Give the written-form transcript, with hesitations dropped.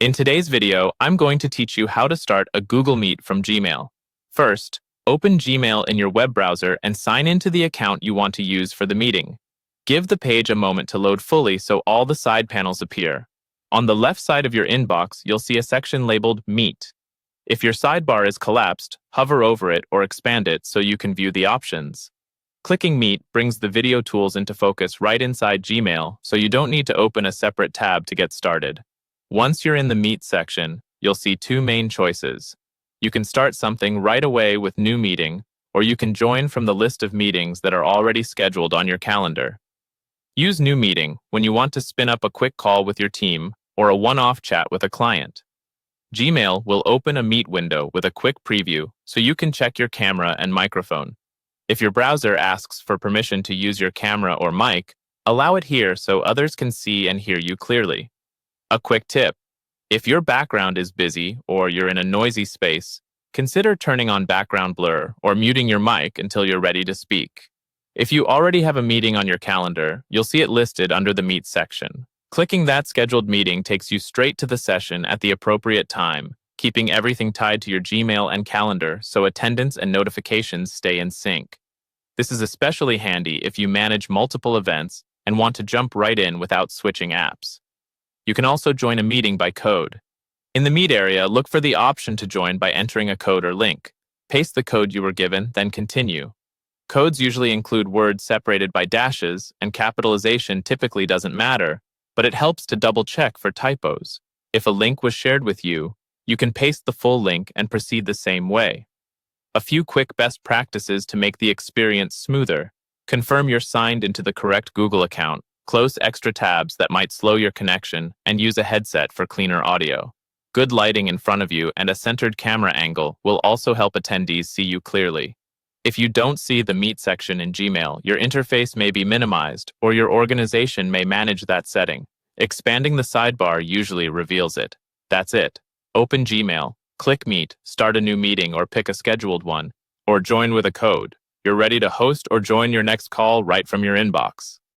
In today's video, I'm going to teach you how to start a Google Meet from Gmail. First, open Gmail in your web browser and sign into the account you want to use for the meeting. Give the page a moment to load fully so all the side panels appear. On the left side of your inbox, you'll see a section labeled Meet. If your sidebar is collapsed, hover over it or expand it so you can view the options. Clicking Meet brings the video tools into focus right inside Gmail, so you don't need to open a separate tab to get started. Once you're in the Meet section, you'll see two main choices. You can start something right away with New Meeting, or you can join from the list of meetings that are already scheduled on your calendar. Use New Meeting when you want to spin up a quick call with your team or a one-off chat with a client. Gmail will open a Meet window with a quick preview so you can check your camera and microphone. If your browser asks for permission to use your camera or mic, allow it here so others can see and hear you clearly. A quick tip: if your background is busy or you're in a noisy space, consider turning on background blur or muting your mic until you're ready to speak. If you already have a meeting on your calendar, you'll see it listed under the Meet section. Clicking that scheduled meeting takes you straight to the session at the appropriate time, keeping everything tied to your Gmail and calendar so attendance and notifications stay in sync. This is especially handy if you manage multiple events and want to jump right in without switching apps. You can also join a meeting by code. In the Meet area, look for the option to join by entering a code or link. Paste the code you were given, then continue. Codes usually include words separated by dashes, and capitalization typically doesn't matter, but it helps to double-check for typos. If a link was shared with you, you can paste the full link and proceed the same way. A few quick best practices to make the experience smoother. Confirm you're signed into the correct Google account, close extra tabs that might slow your connection, and use a headset for cleaner audio. Good lighting in front of you and a centered camera angle will also help attendees see you clearly. If you don't see the Meet section in Gmail, your interface may be minimized, or your organization may manage that setting. Expanding the sidebar usually reveals it. That's it. Open Gmail, click Meet, start a new meeting or pick a scheduled one, or join with a code. You're ready to host or join your next call right from your inbox.